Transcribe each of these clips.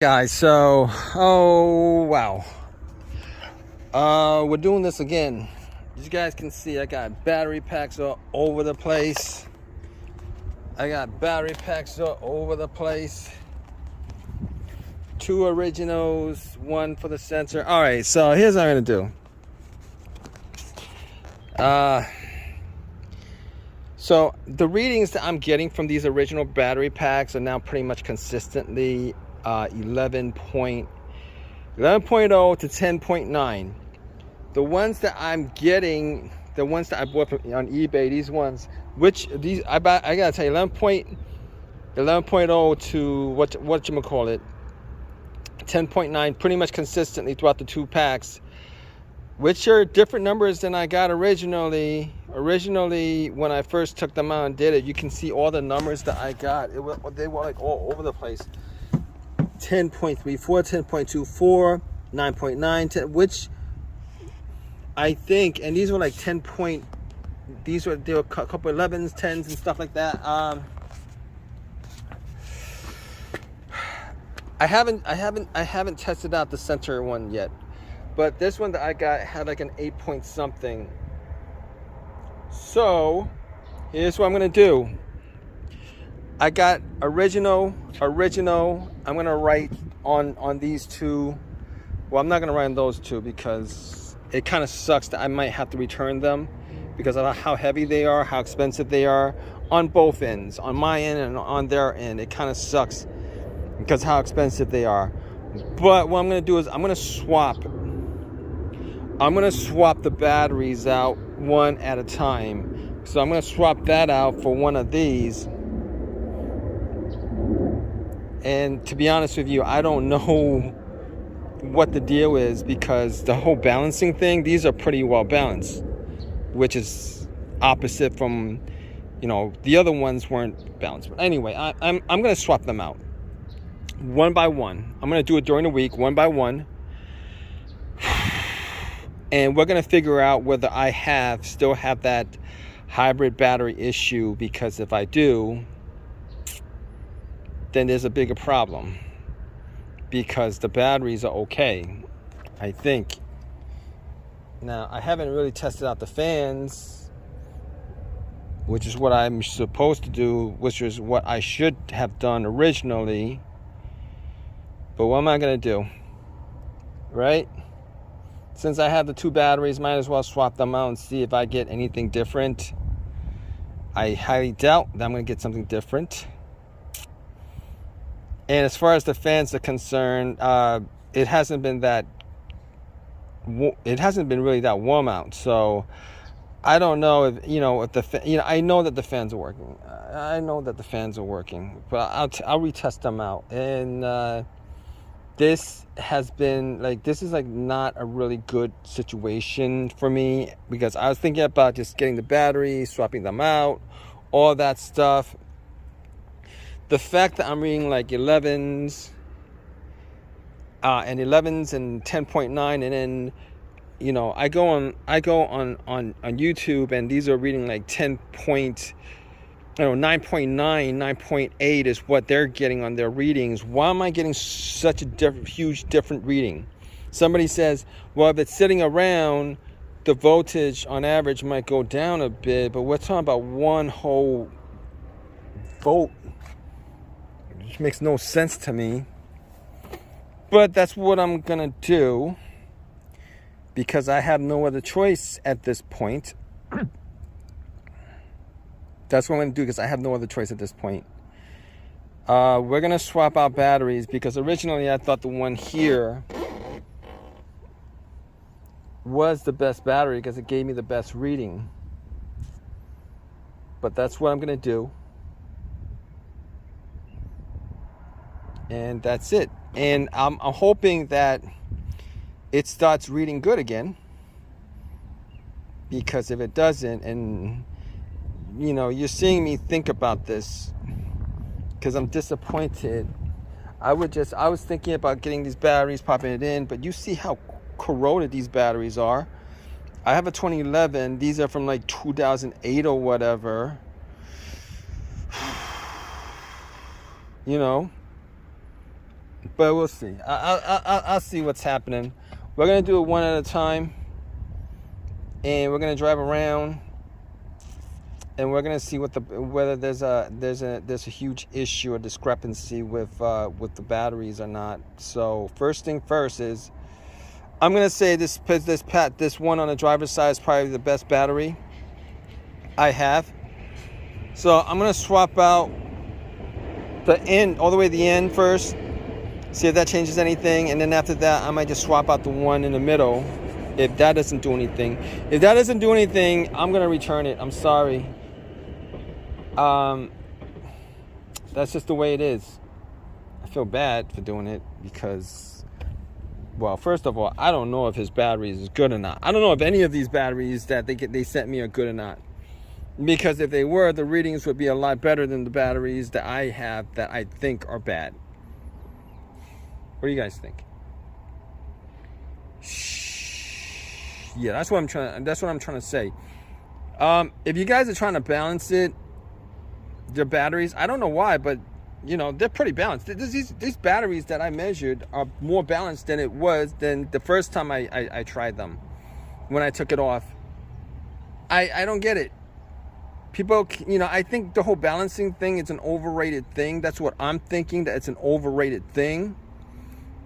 Guys, so oh wow, we're doing this again. As you guys can see, I got battery packs all over the place. Two originals, one for the sensor. All right, so here's what I'm gonna do. So the readings that I'm getting from these original battery packs are now pretty much consistently 11.0 to 10.9. The ones that I'm getting, the ones that I bought on eBay, these ones, I gotta tell you, 11.0 to what you call it, 10.9, pretty much consistently throughout the two packs, which are different numbers than I got originally. Originally, when I first took them out and did it, you can see all the numbers that I got. They were like all over the place. 10.34, 10.24, 9.9, 10, which I think, and these were like 10 point. They were a couple 11s, 10s, and stuff like that. I haven't tested out the center one yet, but this one that I got had like an 8 point something. So here's what I'm gonna do. I got original. I'm gonna write on these two. Well, I'm not gonna write on those two because it kind of sucks that I might have to return them because of how heavy they are, how expensive they are on both ends, on my end and on their end. It kind of sucks because how expensive they are. But what I'm gonna do is I'm gonna swap the batteries out one at a time. So I'm gonna swap that out for one of these. And to be honest with you, I don't know what the deal is because the whole balancing thing, these are pretty well balanced, which is opposite from, the other ones weren't balanced. But anyway, I'm gonna swap them out one by one. I'm gonna do it during the week, one by one. And we're gonna figure out whether I still have that hybrid battery issue, because if I do, then there's a bigger problem because the batteries are okay, I think. Now, I haven't really tested out the fans, which is what I'm supposed to do, which is what I should have done originally. But what am I gonna do, right? Since I have the two batteries, might as well swap them out and see if I get anything different. I highly doubt that I'm gonna get something different. And as far as the fans are concerned, it hasn't been really that warm out. So I don't know if I know that the fans are working. But I'll retest them out. And this is not a really good situation for me because I was thinking about just getting the batteries, swapping them out, all that stuff. The fact that I'm reading like 11s and 10.9, and then I go on YouTube and these are reading like 9.9, 9.8 is what they're getting on their readings. Why am I getting such a huge different reading? Somebody says, well, if it's sitting around, the voltage on average might go down a bit, but we're talking about one whole volt, which makes no sense to me. But that's what I'm gonna do because I have no other choice at this point. That's what I'm gonna do because I have no other choice at this point. We're gonna swap out batteries because originally I thought the one here was the best battery because it gave me the best reading. But that's what I'm gonna do. And that's it. And I'm hoping that it starts reading good again. Because if it doesn't, and you're seeing me think about this because I'm disappointed. I was thinking about getting these batteries, popping it in, but you see how corroded these batteries are. I have a 2011. These are from like 2008 or whatever. But we'll see. I'll see what's happening. We're gonna do it one at a time, and we're gonna drive around, and we're gonna see whether there's a huge issue or discrepancy with the batteries or not. So first thing first is, I'm gonna say this one on the driver's side is probably the best battery I have. So I'm gonna swap out the end, all the way to the end first, see if that changes anything, and then after that I might just swap out the one in the middle if that doesn't do anything. If that doesn't do anything, I'm gonna return it. I'm sorry. That's just the way it is. I feel bad for doing it because, well, first of all, I don't know if his batteries is good or not. I don't know if any of these batteries that they sent me are good or not. Because if they were, the readings would be a lot better than the batteries that I have that I think are bad. What do you guys think? Yeah, that's what I'm trying to say. If you guys are trying to balance it, the batteries, I don't know why, but you know, they're pretty balanced. These batteries that I measured are more balanced than it was than the first time I tried them when I took it off. I don't get it. People, you know, I think the whole balancing thing is an overrated thing. That's what I'm thinking, that it's an overrated thing.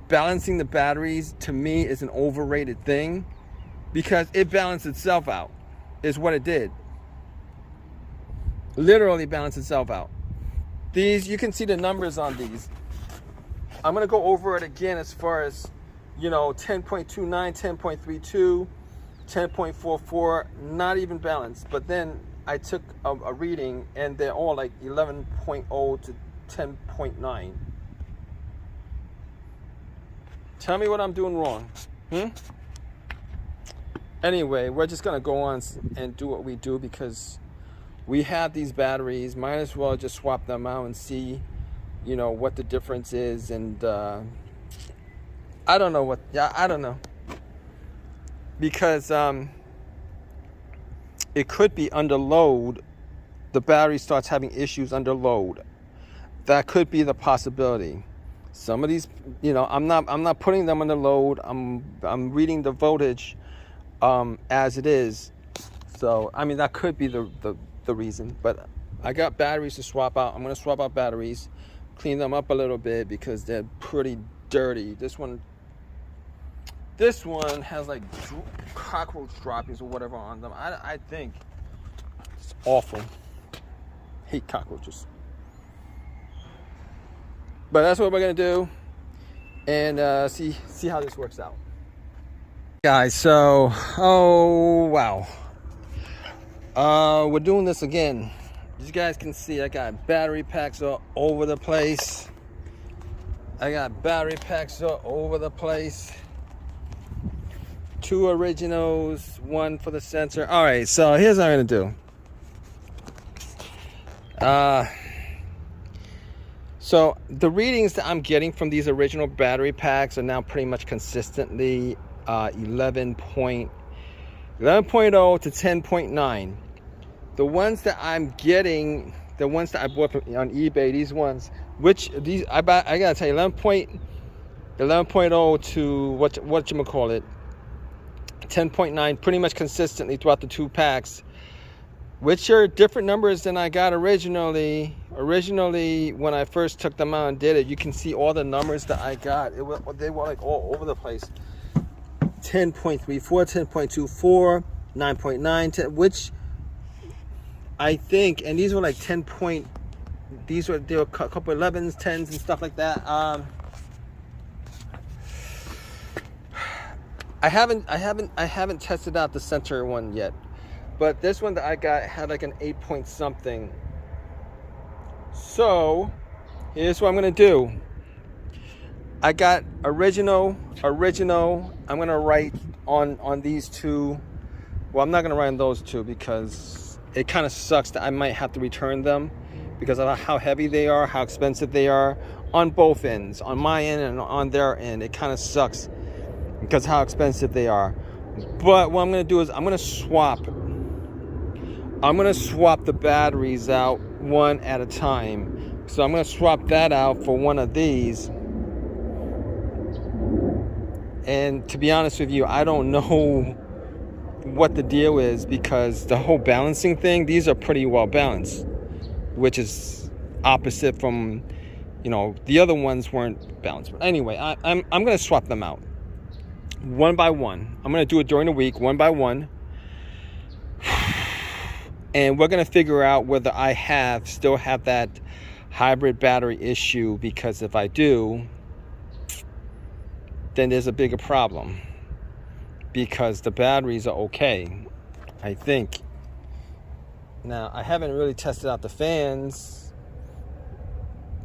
Balancing the batteries, to me, is an overrated thing because it balanced itself out, is what it did. Literally balanced itself out. These, you can see the numbers on these. I'm going to go over it again as far as, you know, 10.29, 10.32, 10.44, not even balanced. But then I took a reading and they're all like 11.0 to 10.9. Tell me what I'm doing wrong. Anyway, we're just going to go on and do what we do because we have these batteries. Might as well just swap them out and see, you know, what the difference is. And I don't know I don't know. Because it could be under load. The battery starts having issues under load. That could be the possibility. Some of these, you know, I'm not putting them under load. I'm reading the voltage as it is. So I mean, that could be the reason. But I got batteries to swap out. I'm gonna swap out batteries, clean them up a little bit because they're pretty dirty. This one has like cockroach droppings or whatever on them. I think it's awful. Hate cockroaches. But that's what we're gonna do, and see how this works out, guys. So, oh wow, we're doing this again. As you guys can see, I got battery packs all over the place. Two originals, one for the sensor. All right, so here's what I'm gonna do. So the readings that I'm getting from these original battery packs are now pretty much consistently 11.0 to 10.9. The ones that I'm getting, the ones that I bought on eBay, these ones, I gotta tell you, 11.0 to what you call it, 10.9, pretty much consistently throughout the two packs, which are different numbers than I got originally. Originally, when I first took them out and did it, you can see all the numbers that I got. They were like all over the place. 10.34, 10.24, 9.9, 10, which I think, and these were like 10 point. They were a couple 11s, 10s, and stuff like that. I haven't tested out the center one yet, but this one that I got had like an 8 point something. So here's what I'm gonna do. I got original. I'm gonna write on these two. Well, I'm not gonna write on those two because it kind of sucks that I might have to return them because of how heavy they are, how expensive they are on both ends, on my end and on their end. It kind of sucks because how expensive they are. But what I'm gonna do is I'm gonna swap the batteries out one at a time. So I'm gonna swap that out for one of these, And to be honest with you, I don't know what the deal is, because the whole balancing thing, these are pretty well balanced, which is opposite from, the other ones weren't balanced. But anyway, I'm going to swap them out one by one. I'm going to do it during the week, one by one. And we're going to figure out whether I still have that hybrid battery issue, because if I do, then there's a bigger problem, because the batteries are okay, I think. Now, I haven't really tested out the fans,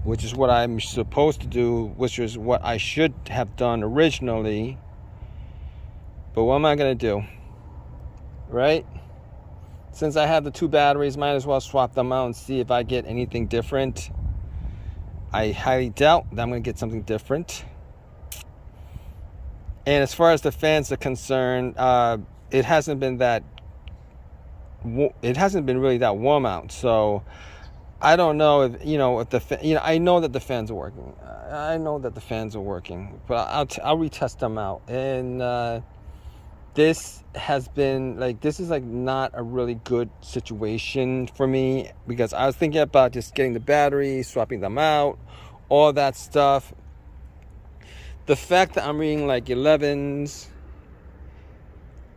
which is what I'm supposed to do, which is what I should have done originally. But what am I going to do? Right? Since I have the two batteries, might as well swap them out and see if I get anything different. I highly doubt that I'm going to get something different. And as far as the fans are concerned, it hasn't been really that warm out. So I don't know if I know that the fans are working. I know that the fans are working, but I'll retest them out. And this is not a really good situation for me, because I was thinking about just getting the batteries, swapping them out, all that stuff. The fact that I'm reading like 11s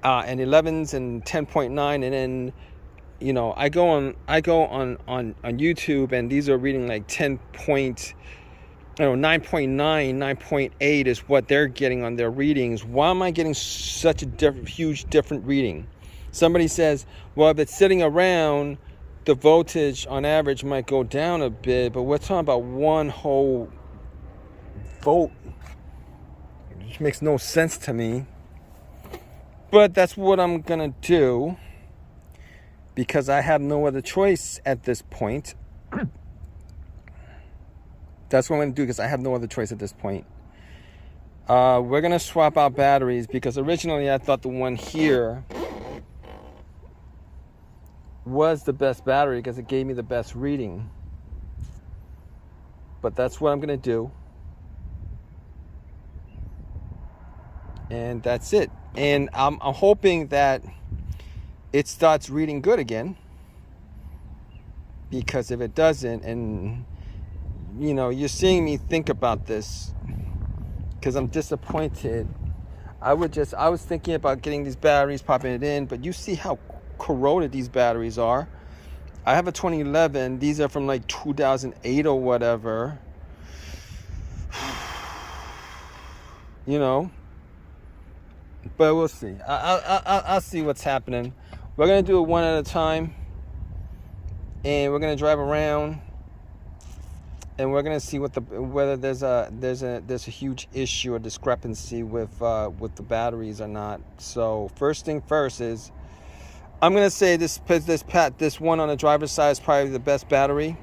and 10.9, and then I go on YouTube, and these are reading like 9.9, 9.8 is what they're getting on their readings. Why am I getting such a huge different reading? Somebody says, well, if it's sitting around, the voltage on average might go down a bit, but we're talking about one whole volt, which makes no sense to me. But that's what I'm gonna do, because I have no other choice at this point. That's what I'm going to do, because I have no other choice at this point. We're going to swap out batteries, because originally I thought the one here was the best battery, because it gave me the best reading. But that's what I'm going to do. And that's it. And I'm hoping that it starts reading good again. Because if it doesn't, and you're seeing me think about this, because I'm disappointed. I was thinking about getting these batteries, popping it in, but you see how corroded these batteries are. I have a 2011. These are from like 2008 or whatever. But we'll see. I'll see what's happening. We're gonna do it one at a time, and we're gonna drive around. And we're gonna see whether there's a huge issue or discrepancy with the batteries or not. So first thing first is, I'm gonna say this one on the driver's side is probably the best battery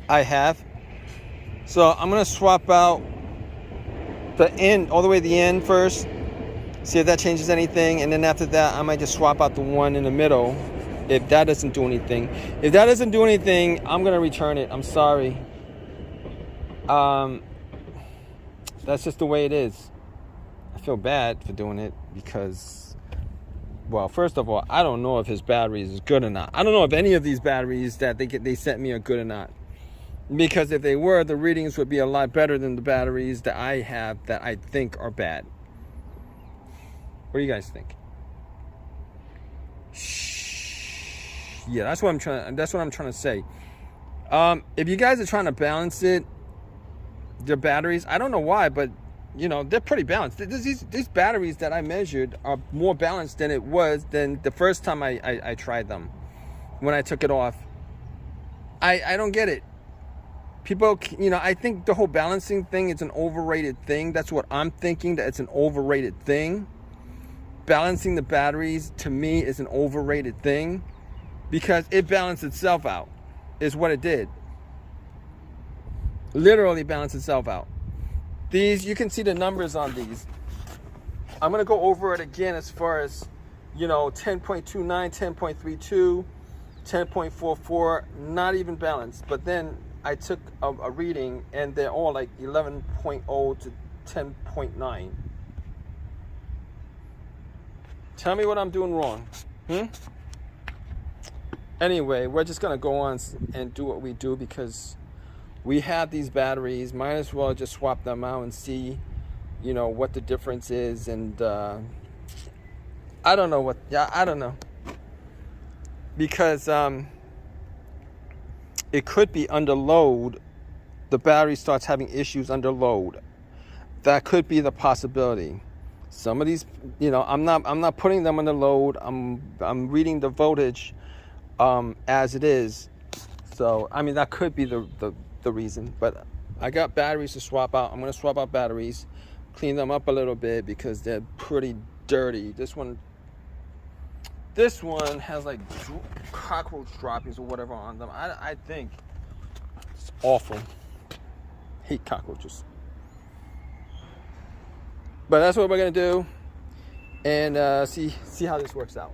I have. So I'm gonna swap out the end, all the way to the end first. See if that changes anything, and then after that I might just swap out the one in the middle. If that doesn't do anything, I'm gonna return it. I'm sorry. That's just the way it is. I feel bad for doing it, because, well, first of all, I don't know if his batteries is good or not. I don't know if any of these batteries that they sent me are good or not. Because if they were, the readings would be a lot better than the batteries that I have that I think are bad. What do you guys think? Yeah, that's what I'm trying to say. If you guys are trying to balance it, the batteries, I don't know why, but they're pretty balanced. These batteries that I measured are more balanced than the first time I tried them, when I took it off. I don't get it. People, I think the whole balancing thing is an overrated thing. That's what I'm thinking, that it's an overrated thing. Balancing the batteries, to me, is an overrated thing, because it balanced itself out, is what it did. Literally balanced itself out. These, you can see the numbers on these. I'm going to go over it again as far as, 10.29, 10.32, 10.44, not even balanced. But then I took a reading, and they're all like 11.0 to 10.9. Tell me what I'm doing wrong. Anyway, we're just gonna go on and do what we do because we have these batteries. Might as well just swap them out and see, you know, what the difference is. And I don't know what. Yeah, I don't know, because it could be under load. The battery starts having issues under load. That could be the possibility. Some of these, you know, I'm not putting them under load. I'm reading the voltage as it is. So I mean, that could be the reason. But I got batteries to swap out. I'm gonna swap out batteries, clean them up a little bit because they're pretty dirty. This one has like cockroach droppings or whatever on them. I think it's awful. Hate cockroaches. But that's what we're gonna do, and see how this works out.